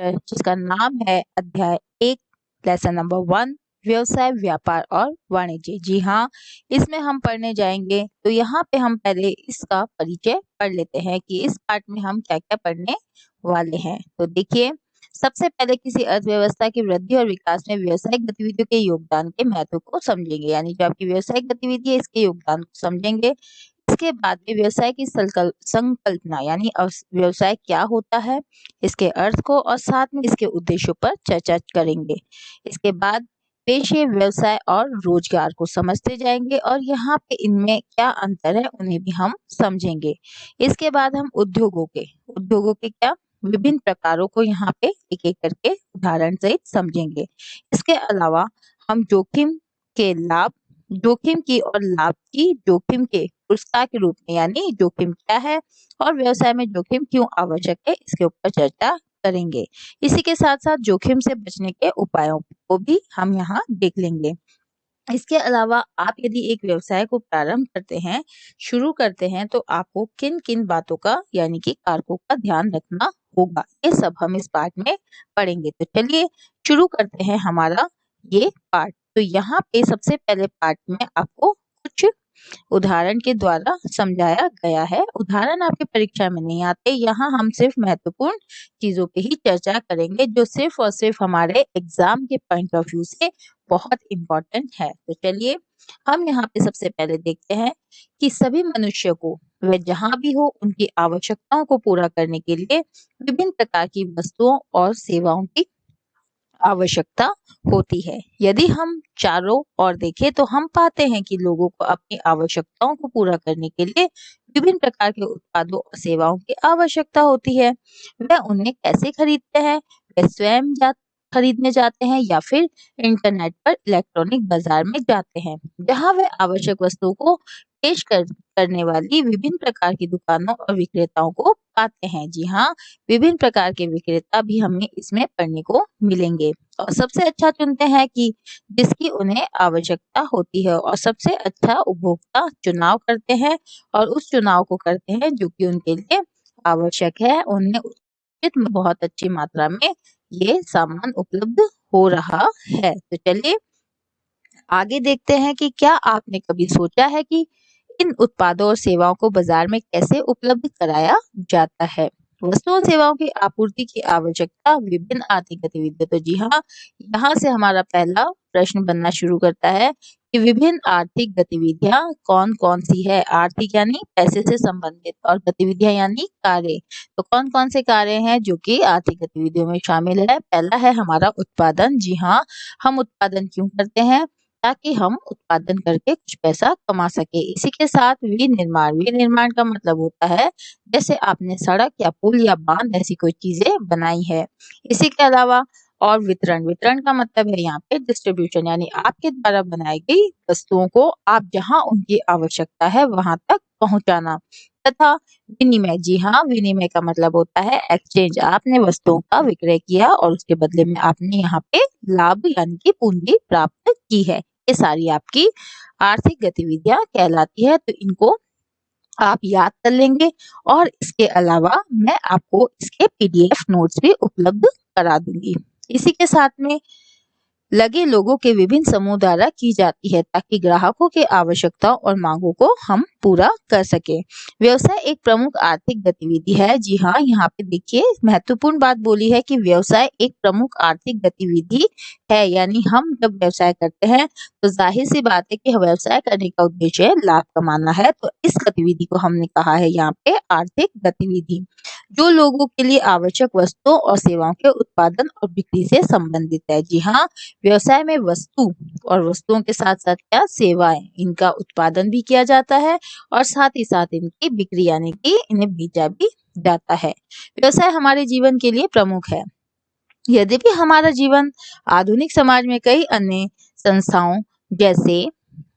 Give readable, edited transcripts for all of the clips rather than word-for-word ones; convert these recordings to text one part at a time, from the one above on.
Chapter जिसका नाम है अध्याय 1 लेसन नंबर 1 व्यवसाय, व्यापार और वाणिज्य। जी हाँ, इसमें हम पढ़ने जाएंगे। तो यहाँ पे हम पहले इसका परिचय पढ़ लेते हैं कि इस पार्ट में हम क्या-क्या पढ़ने वाले हैं। तो देखिए, सबसे पहले किसी अर्थव्यवस्था की वृद्धि और विकास में व्यावसायिक गतिविधियों के योगदान के महत्व को समझेंगे, यानी जो आपकी व्यावसायिक गतिविधि है इसके योगदान को समझेंगे। इसके बाद में व्यवसाय की संकल्पना यानी व्यवसाय क्या होता है, इसके अर्थ को और साथ में इसके उद्देश्यों पर चर्चा करेंगे। इसके बाद पेशे, व्यवसाय और रोजगार को समझते जाएंगे और यहाँ पे इनमें क्या अंतर है उन्हें भी हम समझेंगे। इसके बाद हम उद्योगों के क्या विभिन्न प्रकारों को यहाँ पे एक एक करके उदाहरण सहित समझेंगे। इसके अलावा हम जोखिम की और लाभ की जोखिम के पुरस्कार के रूप में, यानी जोखिम क्या है और व्यवसाय में जोखिम क्यों आवश्यक है, इसके ऊपर चर्चा करेंगे। इसी के साथ साथ जोखिम से बचने के उपायों को भी हम यहाँ देख लेंगे। इसके अलावा आप यदि एक व्यवसाय को प्रारंभ करते हैं, शुरू करते हैं, तो आपको किन किन बातों का यानी कि कारकों का ध्यान रखना होगा, ये सब हम इस पार्ट में पढ़ेंगे। तो चलिए शुरू करते हैं हमारा ये पार्ट। तो यहाँ पे सबसे पहले पार्ट में आपको कुछ उदाहरण के द्वारा समझाया गया है। उदाहरण आपके परीक्षा में नहीं आते, यहाँ हम सिर्फ महत्वपूर्ण चीजों पे ही चर्चा करेंगे जो सिर्फ और सिर्फ हमारे एग्जाम के पॉइंट ऑफ व्यू से बहुत इम्पोर्टेंट है। तो चलिए हम यहाँ पे सबसे पहले देखते हैं कि सभी मनुष्य को वह जहाँ भी हो उनकी आवश्यकताओं को पूरा करने के लिए विभिन्न प्रकार की वस्तुओं और सेवाओं की आवश्यकता होती है। यदि हम चारों ओर देखें तो हम पाते हैं कि लोगों को अपनी आवश्यकताओं को पूरा करने के लिए विभिन्न प्रकार के उत्पादों और सेवाओं की आवश्यकता होती है। वह उन्हें कैसे खरीदते हैं? वह स्वयं खरीदने जाते हैं या फिर इंटरनेट पर इलेक्ट्रॉनिक बाजार में जाते हैं, जहां वह आवश्यक वस्तुओं को करने वाली विभिन्न प्रकार की दुकानों और विक्रेताओं को पाते हैं। जी हाँ, विभिन्न प्रकार के विक्रेता भी हमें इसमें पढ़ने को मिलेंगे और सबसे अच्छा चुनते हैं कि जिसकी उन्हें आवश्यकता होती है और सबसे अच्छा उपभोक्ता चुनाव करते हैं और उस चुनाव को करते हैं जो कि उनके लिए आवश्यक है। उन्हें उचित बहुत अच्छी मात्रा में ये सामान उपलब्ध हो रहा है। तो चलिए आगे देखते हैं कि क्या आपने कभी सोचा है कि इन उत्पादों और सेवाओं को बाजार में कैसे उपलब्ध कराया जाता है? वस्तुओं और सेवाओं की आपूर्ति की आवश्यकता विभिन्न आर्थिक गतिविधियों। तो जी हाँ, यहाँ से हमारा पहला प्रश्न बनना शुरू करता है कि विभिन्न आर्थिक गतिविधियां कौन कौन सी है। आर्थिक यानी पैसे से संबंधित और गतिविधियां यानी कार्य। तो कौन कौन से कार्य हैं जो कि आर्थिक गतिविधियों में शामिल है? पहला है हमारा उत्पादन। जी हाँ, हम उत्पादन क्यों करते हैं? ताकि हम उत्पादन करके कुछ पैसा कमा सके। इसी के साथ विनिर्माण का मतलब होता है जैसे आपने सड़क या पुल या बांध ऐसी कोई चीजें बनाई है। इसी के अलावा और वितरण का मतलब है यहाँ पे डिस्ट्रीब्यूशन, यानी आपके द्वारा बनाई गई वस्तुओं को आप जहाँ उनकी आवश्यकता है वहां तक पहुंचाना। तथा विनिमय। जी हाँ, विनिमय का मतलब होता है एक्सचेंज। आपने वस्तुओं का विक्रय किया और उसके बदले में आपने यहाँ पे लाभ यानी कि पूंजी प्राप्त की है। ये सारी आपकी आर्थिक गतिविधियां कहलाती है। तो इनको आप याद कर लेंगे और इसके अलावा मैं आपको इसके पीडीएफ नोट्स भी उपलब्ध करा दूंगी। इसी के साथ में लगे लोगों के विभिन्न समूह द्वारा की जाती है ताकि ग्राहकों के आवश्यकताओं और मांगों को हम पूरा कर सके। व्यवसाय एक प्रमुख आर्थिक गतिविधि है। जी हाँ, यहाँ पे देखिए महत्वपूर्ण बात बोली है कि व्यवसाय एक प्रमुख आर्थिक गतिविधि है, यानी हम जब व्यवसाय करते हैं तो जाहिर सी बात है कि व्यवसाय करने का उद्देश्य लाभ कमाना है। तो इस गतिविधि को हमने कहा है यहाँ पे आर्थिक गतिविधि, जो लोगों के लिए आवश्यक वस्तुओं और सेवाओं के उत्पादन और बिक्री से संबंधित है। जी हाँ, व्यवसाय में वस्तु और वस्तुओं के साथ साथ क्या सेवाएं, इनका उत्पादन भी किया जाता है और साथ ही साथ इनकी बिक्री यानी कि इन्हें बेचा भी जाता है। व्यवसाय हमारे जीवन के लिए प्रमुख है। यद्यपि हमारा जीवन आधुनिक समाज में कई अन्य संस्थाओं जैसे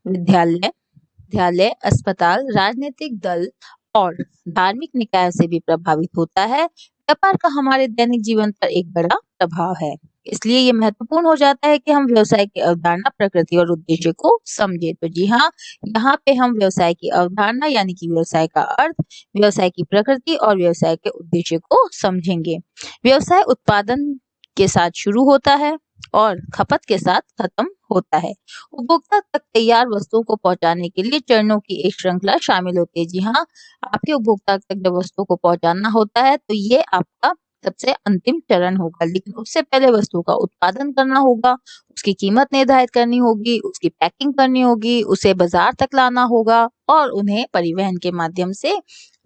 विद्यालय, अस्पताल, राजनीतिक दल और धार्मिक निकायों से भी प्रभावित होता है। व्यापार का हमारे दैनिक जीवन पर एक बड़ा प्रभाव है। इसलिए ये महत्वपूर्ण हो जाता है कि हम व्यवसाय की अवधारणा, प्रकृति और उद्देश्य को समझे। तो जी हाँ, यहाँ पे हम व्यवसाय की अवधारणा यानी कि व्यवसाय का अर्थ, व्यवसाय की प्रकृति और व्यवसाय के उद्देश्य को समझेंगे। व्यवसाय उत्पादन के साथ शुरू होता है और खपत के साथ खत्म होता है। उपभोक्ता तक तैयार वस्तुओं को पहुंचाने के लिए चरणों की एक श्रृंखला शामिल होती है। जी हाँ, आपके उपभोक्ता तक जब वस्तु को पहुंचाना होता है तो ये आपका सबसे अंतिम चरण होगा, लेकिन उससे पहले वस्तु का उत्पादन करना होगा, उसकी कीमत निर्धारित करनी होगी, उसकी पैकिंग करनी होगी, उसे बाजार तक लाना होगा और उन्हें परिवहन के माध्यम से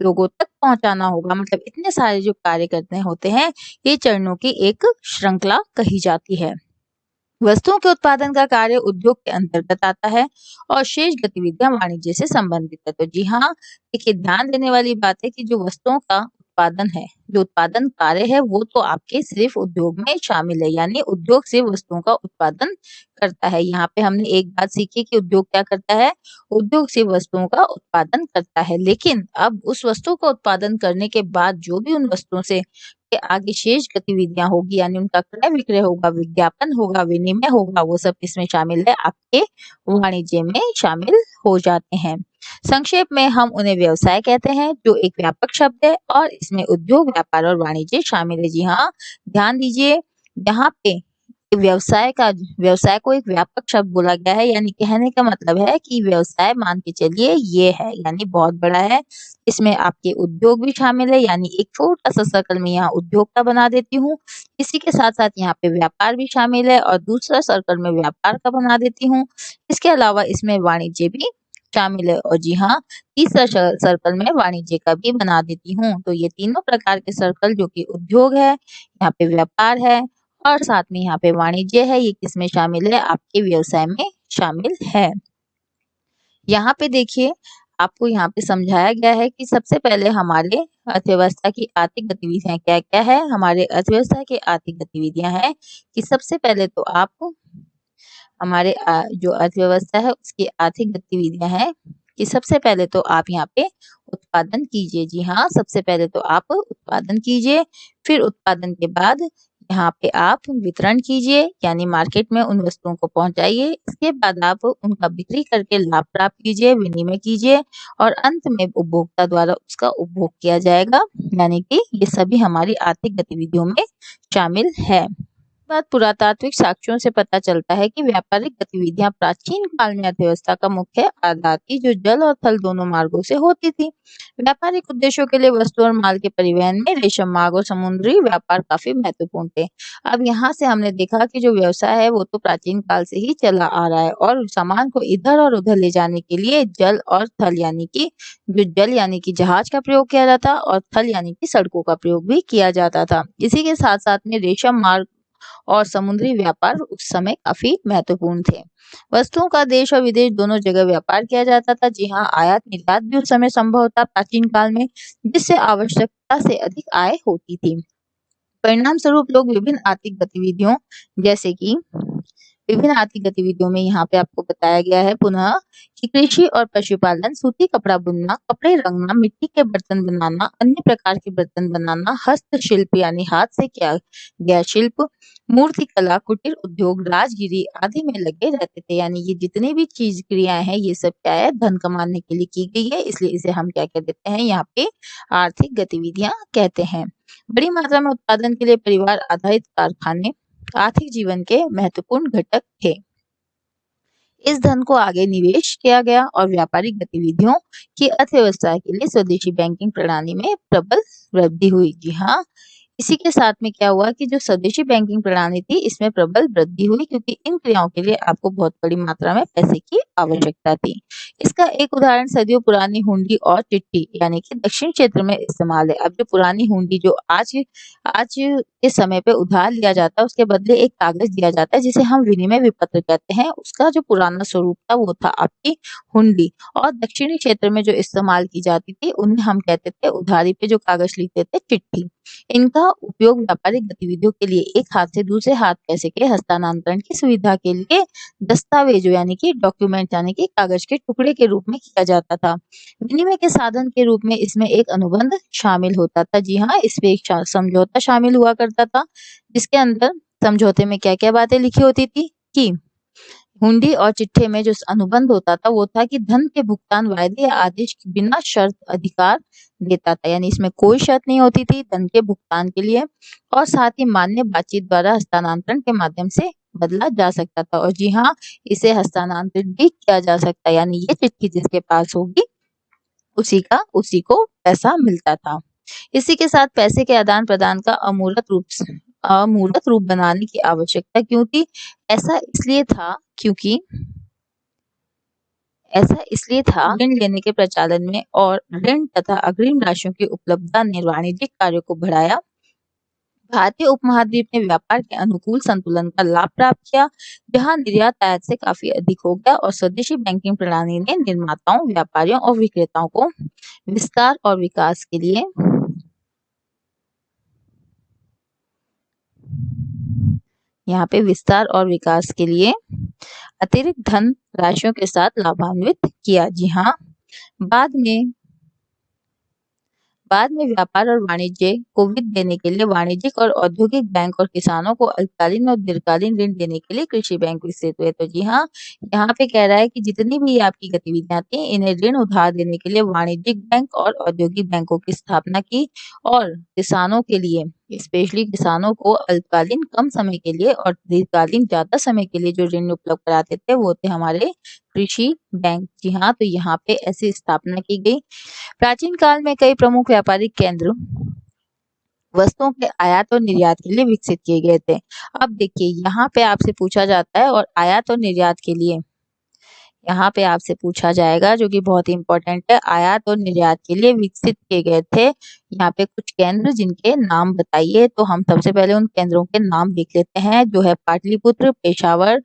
लोगों तक पहुंचाना होगा। मतलब इतने सारे जो कार्य करने होते हैं, ये चरणों की एक श्रृंखला कही जाती है। वस्तुओं के उत्पादन का कार्य उद्योग के अंतर्गत आता है और शेष गतिविधियां वाणिज्य से संबंधित है। तो जी हाँ, देखिए ध्यान देने वाली बात है कि जो वस्तुओं का उत्पादन है, जो उत्पादन कार्य है, वो तो आपके सिर्फ उद्योग में शामिल है, यानी उद्योग से वस्तुओं का उत्पादन करता है। यहाँ पे हमने एक बात सीखी कि उद्योग क्या करता है, उद्योग से वस्तुओं का उत्पादन करता है, लेकिन अब उस वस्तु का उत्पादन करने के बाद जो भी उन वस्तुओं से के आगे शेष गतिविधियां होगी, यानी उनका क्रय विक्रय होगा, विज्ञापन होगा, विनिमय होगा, वो सब किसमें शामिल है, आपके वाणिज्य में शामिल हो जाते हैं। संक्षेप में हम उन्हें व्यवसाय कहते हैं, जो एक व्यापक शब्द है और इसमें उद्योग, व्यापार और वाणिज्य शामिल है। जी हाँ, ध्यान दीजिए, यहाँ पे व्यवसाय को एक व्यापक शब्द बोला गया है, यानी कहने का मतलब है कि व्यवसाय मान के चलिए ये है, यानी बहुत बड़ा है। इसमें आपके उद्योग भी शामिल है, यानी एक छोटा सा सर्कल में यहाँ उद्योग का बना देती हूँ। इसी के साथ साथ यहाँ पे व्यापार भी शामिल है और दूसरा सर्कल में व्यापार का बना देती हूँ। इसके अलावा इसमें वाणिज्य भी शामिल है और जी हाँ, तीसरा सर्कल में वाणिज्य का भी बना देती हूँ। तो ये तीनों प्रकार के सर्कल जो कि उद्योग है, यहाँ पे व्यापार है और साथ में यहाँ पे वाणिज्य है, ये किसमें शामिल है, आपके व्यवसाय में शामिल है। यहाँ पे देखिए, आपको यहाँ पे समझाया गया है कि सबसे पहले हमारे अर्थव्यवस्था की आर्थिक गतिविधियां क्या-क्या है। हमारे अर्थव्यवस्था की आर्थिक गतिविधियां हैं कि सबसे पहले तो आप हमारे जो अर्थव्यवस्था है उसकी आर्थिक गतिविधियां हैं कि सबसे पहले तो आप यहाँ पे उत्पादन कीजिए। जी हाँ, सबसे पहले तो आप उत्पादन कीजिए, फिर उत्पादन के बाद यहाँ पे आप वितरण कीजिए, यानी मार्केट में उन वस्तुओं को पहुंचाइए। इसके बाद आप उनका बिक्री करके लाभ प्राप्त कीजिए, विनिमय कीजिए और अंत में उपभोक्ता द्वारा उसका उपभोग किया जाएगा, यानी कि ये सभी हमारी आर्थिक गतिविधियों में शामिल है। बात पुरातात्विक साक्ष्यों से पता चलता है कि व्यापारिक गतिविधियां प्राचीन काल में अर्थव्यवस्था का मुख्य आधार थी, जो जल और थल दोनों मार्गों से होती थी। व्यापारिक उद्देश्यों के लिए वस्तु और माल के परिवहन में रेशम मार्ग और समुद्री व्यापार काफी महत्वपूर्ण थे। अब यहाँ से हमने देखा कि जो व्यवसाय है वो तो प्राचीन काल से ही चला आ रहा है और सामान को इधर और उधर ले जाने के लिए जल और थल यानी कि जो जल यानी कि जहाज का प्रयोग किया जाता और थल यानी कि सड़कों का प्रयोग भी किया जाता था। इसी के साथ साथ में रेशम मार्ग और समुद्री व्यापार उस समय काफी महत्वपूर्ण थे। वस्तुओं का देश और विदेश दोनों जगह व्यापार किया जाता था। जी हाँ, आयात निर्यात भी उस समय संभव था प्राचीन काल में, जिससे आवश्यकता से अधिक आय होती थी। परिणाम स्वरूप लोग विभिन्न आर्थिक गतिविधियों में यहाँ पे आपको बताया गया है पुनः कि कृषि और पशुपालन, सूती कपड़ा बुनना, कपड़े रंगना, मिट्टी के बर्तन बनाना, अन्य प्रकार के बर्तन बनाना, हस्तशिल्प यानी हाथ से किया गया शिल्प, मूर्ति कला, कुटीर उद्योग, राजगिरी आदि में लगे रहते थे। यानी ये जितनी भी चीज क्रियाएं हैं, ये सब क्या है, धन कमाने के लिए की गई है, इसलिए इसे हम क्या कह देते हैं, यहाँ पे आर्थिक गतिविधियां कहते हैं। बड़ी मात्रा में उत्पादन के लिए परिवार आधारित कारखाने आर्थिक जीवन के महत्वपूर्ण घटक थे। इस धन को आगे निवेश किया गया और व्यापारिक गतिविधियों की अर्थव्यवस्था के लिए स्वदेशी बैंकिंग प्रणाली में प्रबल वृद्धि हुई। जी हाँ, इसी के साथ में क्या हुआ कि जो स्वदेशी बैंकिंग प्रणाली थी, इसमें प्रबल वृद्धि हुई क्योंकि इन क्रियाओं के लिए आपको बहुत बड़ी मात्रा में पैसे की आवश्यकता थी। इसका एक उदाहरण सदियों पुरानी हुंडी और चिट्ठी यानी कि दक्षिण क्षेत्र में इस्तेमाल है। अब जो पुरानी हुंडी जो आज आज के समय पे उधार लिया जाता है, उसके बदले एक कागज दिया जाता है जिसे हम विनिमय विपत्र कहते हैं, उसका जो पुराना स्वरूप था वो था आपकी हुंडी। और दक्षिणी क्षेत्र में जो इस्तेमाल की जाती थी उन्हें हम कहते थे, उधारी पे जो कागज लिखते थे, चिट्ठी। इनका उपयोग व्यापारिक गतिविधियों के लिए एक हाथ से दूसरे हाथ पैसे के हस्तांतरण की सुविधा के लिए दस्तावेजों यानी कि डॉक्यूमेंट यानी कि कागज के टुकड़े के रूप में किया जाता था। विनिमय के साधन के रूप में इसमें एक अनुबंध शामिल होता था। जी हाँ, इसमें एक समझौता शामिल हुआ करता था जिसके अंदर समझौते में क्या क्या बातें लिखी होती थी कि हुंडी और चिट्ठे में जो अनुबंध होता था वो था कि धन के भुगतान वायदे या आदेश के बिना शर्त अधिकार देता था, यानी इसमें कोई शर्त नहीं होती थी धन के भुगतान के लिए, और साथ ही मान्य बातचीत द्वारा हस्तांतरण के माध्यम से बदला जा सकता था। और जी हाँ, इसे हस्तांतरित भी किया जा सकता है, यानी ये चिट्ठी जिसके पास होगी उसी को पैसा मिलता था। इसी के साथ पैसे के आदान प्रदान का अमूर्त रूप बनाने की आवश्यकता क्यों थी? ऐसा इसलिए था ऋण लेने के प्रचलन में और ऋण तथा अग्रिम राशियों की उपलब्धता ने वाणिज्यिक कार्यों को बढ़ाया। भारतीय उपमहाद्वीप ने व्यापार के अनुकूल संतुलन का लाभ प्राप्त किया, जहां निर्यात आयात से काफी अधिक हो गया और स्वदेशी बैंकिंग प्रणाली ने निर्माताओं, व्यापारियों और विक्रेताओं को विस्तार और विकास के लिए अतिरिक्त धन राशियों के साथ लाभान्वित किया। जी हाँ, बाद में व्यापार और वाणिज्य को वित्त देने के लिए वाणिज्यिक और औद्योगिक बैंक और किसानों को अल्पकालीन और दीर्घकालीन ऋण देने के लिए कृषि बैंक विकसित हुए। तो जी हाँ, यहाँ पे कह रहा है कि जितनी भी आपकी गतिविधियां थी इन्हें ऋण उधार देने के लिए वाणिज्यिक बैंक और औद्योगिक बैंकों की स्थापना की, और किसानों के लिए स्पेशली किसानों को अल्पकालीन कम समय के लिए और दीर्घकालीन ज्यादा समय के लिए जो ऋण उपलब्ध कराते थे वो थे हमारे कृषि बैंक। जी हाँ, तो यहाँ पे ऐसी स्थापना की गई। प्राचीन काल में कई प्रमुख व्यापारिक केंद्र वस्तुओं के आयात और निर्यात के लिए विकसित किए गए थे। अब देखिए यहाँ पे आपसे पूछा जाता है, और आयात और निर्यात के लिए यहाँ पे आपसे पूछा जाएगा, जो कि बहुत ही इंपॉर्टेंट है, आयात और निर्यात के लिए विकसित किए गए थे यहाँ पे कुछ केंद्र, जिनके नाम बताइए। तो हम सबसे पहले उन केंद्रों के नाम लिख लेते हैं, जो है पाटलिपुत्र, पेशावर,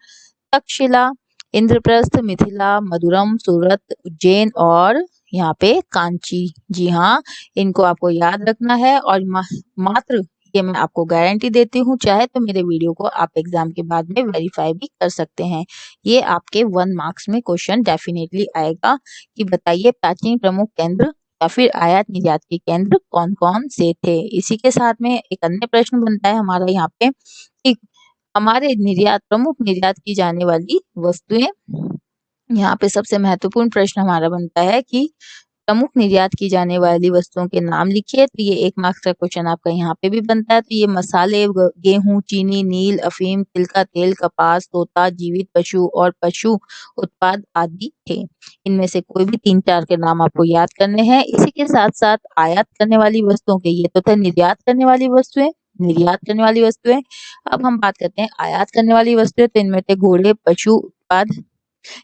तक्षशिला, इंद्रप्रस्थ, मिथिला, मधुरम, सूरत, उज्जैन और यहाँ पे कांची। जी हाँ, इनको आपको याद रखना है, और मात्र ये मैं आपको गारंटी देती हूँ, चाहे तो मेरे वीडियो को आप एग्जाम के बाद में वेरीफाई भी कर सकते हैं। ये आपके 1 मार्क्स में क्वेश्चन डेफिनेटली आएगा कि बताइए प्राचीन प्रमुख केंद्र या फिर आयात निर्यात के केंद्र कौन कौन से थे। इसी के साथ में एक अन्य प्रश्न बनता है हमारा यहाँ पे कि हमारे प्रमुख निर्यात की जाने वाली वस्तुएं, यहाँ पे सबसे महत्वपूर्ण प्रश्न हमारा बनता है कि प्रमुख निर्यात की जाने वाली वस्तुओं के नाम लिखिए। तो ये 1 मार्क्स का क्वेश्चन आपका यहाँ पे भी बनता है। तो ये मसाले, गेहूं, चीनी, नील, अफीम, तिल का तेल, कपास, तोता, जीवित पशु और पशु उत्पाद आदि थे। इनमें से कोई भी 3-4 के नाम आपको याद करने हैं। इसी के साथ साथ आयात करने वाली वस्तुओं के, ये तो थे निर्यात करने वाली वस्तुएं। अब हम बात करते हैं आयात करने वाली वस्तुएं। तो इनमें थे घोड़े, पशु उत्पाद,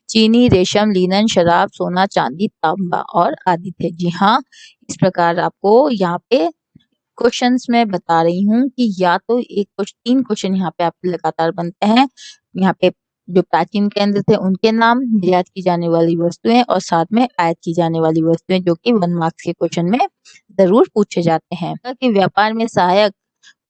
चीनी, रेशम, लिनन, शराब, सोना, चांदी, तांबा और आदि थे। जी हाँ, इस प्रकार आपको यहाँ पे क्वेश्चंस में बता रही हूँ कि या तो 3 क्वेश्चन यहाँ पे आपके लगातार बनते हैं। यहाँ पे जो प्राचीन केंद्र थे उनके नाम, निर्यात की जाने वाली वस्तुएं और साथ में आयात की जाने वाली वस्तुएं, जो कि 1 मार्क्स के क्वेश्चन में जरूर पूछे जाते हैं। कि व्यापार में सहायक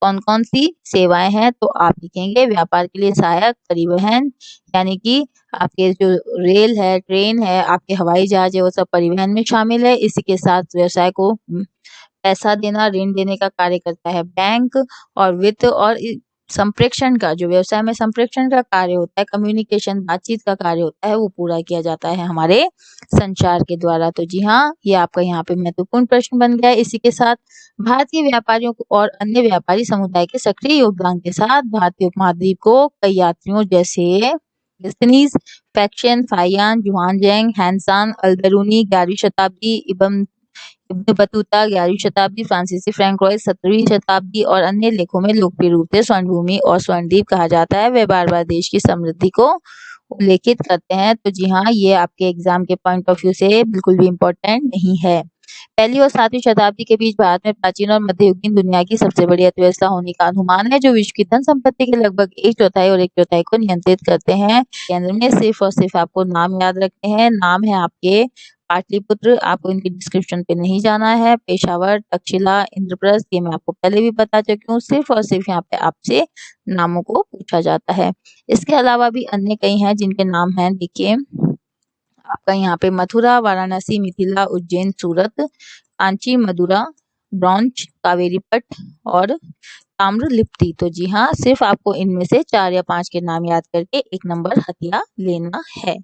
कौन कौन सी सेवाएं हैं, तो आप लिखेंगे व्यापार के लिए सहायक परिवहन, यानी कि आपके जो रेल है, ट्रेन है, आपके हवाई जहाज है, वो सब परिवहन में शामिल है। इसी के साथ व्यवसाय को पैसा देना, ऋण देने का कार्य करता है बैंक, और वित्त और संप्रेषण का, जो व्यवसाय में संप्रेषण का कार्य होता है, कम्युनिकेशन, बातचीत का कार्य होता है, वो पूरा किया जाता है हमारे संचार के द्वारा। तो जी हाँ, ये आपका यहाँ पे महत्वपूर्ण प्रश्न बन गया है। इसी के साथ भारतीय व्यापारियों को और अन्य व्यापारी समुदाय के सक्रिय योगदान के साथ भारतीय उपमहाद्वीप को कई यात्रियों जैसे गस्तिनीज, फैक्शन, फाहियान, जुआनजैंग, हैंसान, अल-बेरूनी 11वीं शताब्दी, इब्न बतूता 11वीं शताब्दी, फ्रांसीसी फ्रैंक रॉय 17वीं शताब्दी और अन्य लेखों में लोकप्रिय रूप से स्वर्ण भूमि और स्वर्णद्वीप कहा जाता है। वे बार बार देश की समृद्धि को उल्लेखित करते हैं। तो जी हाँ, ये आपके एग्जाम के पॉइंट ऑफ व्यू से बिल्कुल भी इम्पोर्टेंट नहीं है। 1ली और 7वीं शताब्दी के बीच भारत में प्राचीन और मध्ययुगीन दुनिया की सबसे बड़ी अर्थव्यवस्था होने का अनुमान है, जो विश्व की धन संपत्ति के लगभग 1/4 और 1/4 को नियंत्रित करते हैं। केंद्र में सिर्फ और सिर्फ आपको नाम याद रखने हैं। नाम है आपके पाटलिपुत्र, आपको इनकी डिस्क्रिप्शन पे नहीं जाना है। पेशावर, तक्षशिला, इंद्रप्रस्थ, ये मैं आपको पहले भी बता चुकी हूँ। सिर्फ और सिर्फ यहाँ पे आपसे नामों को पूछा जाता है। इसके अलावा भी अन्य कई हैं जिनके नाम हैं, देखिए आपका यहाँ पे मथुरा, वाराणसी, मिथिला, उज्जैन, सूरत, कांची, मदुरा, ब्रॉन्च, कावेरी पट और ताम्रलिप्ति। तो जी हाँ, सिर्फ आपको इनमें से 4 या 5 के नाम याद करके 1 नंबर हथिया लेना है।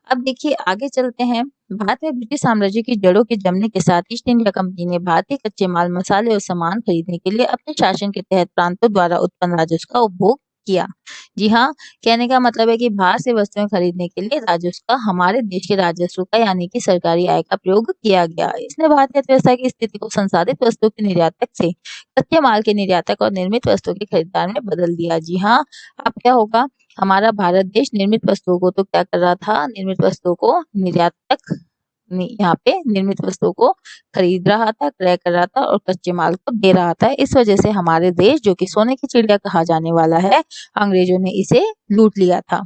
अब देखिए आगे चलते हैं। भारत में ब्रिटिश साम्राज्य की जड़ों के जमने के साथ ईस्ट इंडिया कंपनी ने भारतीय कच्चे माल, मसाले और सामान खरीदने के लिए अपने शासन के तहत प्रांतों द्वारा उत्पन्न राजस्व का उपभोग किया। जी हाँ, कहने का मतलब है कि बाहर से वस्तुएं खरीदने के लिए राजस्व का हमारे देश के राजस्व का यानी कि सरकारी आय का प्रयोग किया गया। इसने भारतीय अर्थव्यवस्था की स्थिति को संसाधित वस्तुओं के निर्यातक से कच्चे माल के निर्यातक और निर्मित वस्तुओं के खरीदार में बदल दिया। जी हाँ, अब क्या होगा, हमारा भारत देश निर्मित वस्तुओं को तो क्या कर रहा था, निर्मित वस्तुओं को निर्यातक यहाँ पे निर्मित वस्तुओं को खरीद रहा था, क्रय कर रहा था और कच्चे माल को दे रहा था। इस वजह से हमारे देश, जो कि सोने की चिड़िया कहा जाने वाला है, अंग्रेजों ने इसे लूट लिया था।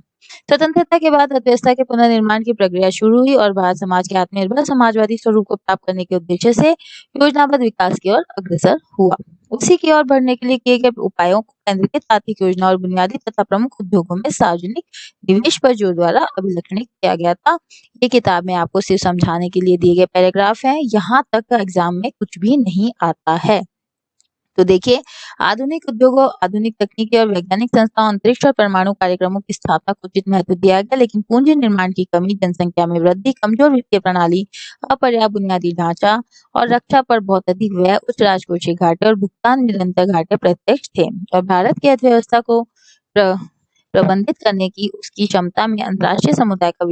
स्वतंत्रता के बाद अर्थव्यवस्था के पुनर्निर्माण की प्रक्रिया शुरू हुई और भारत समाज के आत्मनिर्भर समाजवादी स्वरूप को प्राप्त करने के उद्देश्य से योजनाबद्ध विकास की ओर अग्रसर हुआ। उसी की ओर बढ़ने के लिए किए गए उपायों को केंद्रीकृत आर्थिक योजना और बुनियादी तथा प्रमुख उद्योगों में सार्वजनिक निवेश पर जोर द्वारा अभिलक्षणित किया गया था। ये किताब में आपको सिर्फ समझाने के लिए दिए गए पैराग्राफ हैं, यहाँ तक एग्जाम में कुछ भी नहीं आता है। तो देखिए, आधुनिक उद्योगों, आधुनिक तकनीकी और वैज्ञानिक संस्थाओं, अंतरिक्ष और परमाणु कार्यक्रमों की स्थापना को उचित महत्व दिया गया, लेकिन पूंजी निर्माण की कमी, जनसंख्या में वृद्धि, कमजोर वित्तीय प्रणाली, अपर्याप्त बुनियादी ढांचा और रक्षा पर बहुत अधिक व्यय, उच्च राजकोषीय घाटे और भुगतान निरंतर घाटे प्रत्यक्ष थे। और भारत की अर्थव्यवस्था को प्रबंधित करने की उसकी क्षमता में अंतर्राष्ट्रीय समुदाय का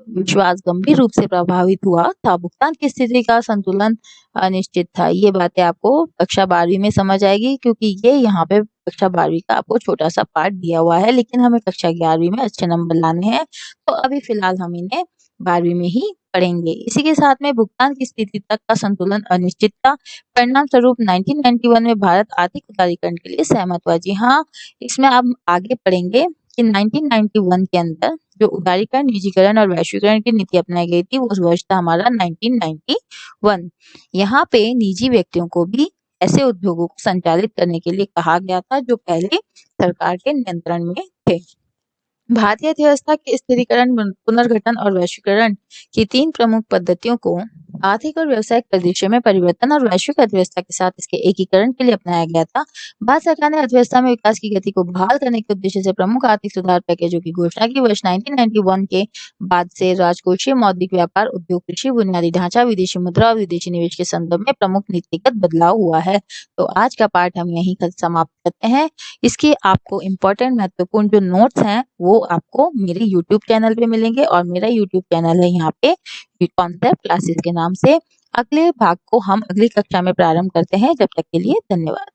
विश्वास गंभीर रूप से प्रभावित हुआ था। भुगतान की स्थिति का संतुलन अनिश्चित था। ये बातें आपको कक्षा 12वीं में समझ आएगी, क्योंकि ये यहाँ पे कक्षा 12वीं का आपको छोटा सा पार्ट दिया हुआ है, लेकिन हमें कक्षा 11वीं में अच्छे नंबर लाने हैं, तो अभी फिलहाल हम इन्हें 12वीं में ही पढ़ेंगे। इसी के साथ में भुगतान की स्थिति तक का संतुलन अनिश्चित था। परिणाम स्वरूप 1991 में भारत आर्थिक उदारीकरण के लिए सहमत हुआ। जी हाँ, इसमें आप आगे पढ़ेंगे कि 1991 के अंदर जो उदारीकरण, निजीकरण और वैश्वीकरण की नीति अपनाई गई थी, वो वर्ष था हमारा 1991। यहाँ पे निजी व्यक्तियों को भी ऐसे उद्योगों को संचालित करने के लिए कहा गया था जो पहले सरकार के नियंत्रण में थे। भारतीय अर्थव्यवस्था के स्थिरीकरण, पुनर्गठन और वैश्वीकरण की 3 प्रमुख पद्धतियों को आर्थिक और व्यावसायिक परिदृश्य में परिवर्तन और वैश्विक अर्थव्यवस्था के साथ इसके एकीकरण के लिए अपनाया गया था। भारत सरकार ने अर्थव्यवस्था में विकास की गति को बहाल करने के उद्देश्य से प्रमुख आर्थिक सुधार पैकेजों की घोषणा की। वर्ष 1991 के बाद से राजकोषीय, मौद्रिक व्यापार, उद्योग, कृषि, बुनियादी ढांचा, विदेशी मुद्रा और विदेशी निवेश के संदर्भ में प्रमुख नीतिगत बदलाव हुआ है। तो आज का पाठ हम यहीं समाप्त करते हैं। इसके आपको इम्पोर्टेंट महत्वपूर्ण जो नोट्स हैं वो आपको मेरे यूट्यूब चैनल पे मिलेंगे, और मेरा यूट्यूब चैनल है यहाँ पे कॉन्सेप्ट क्लासेस के नाम से। अगले भाग को हम अगली कक्षा में प्रारंभ करते हैं। जब तक के लिए धन्यवाद।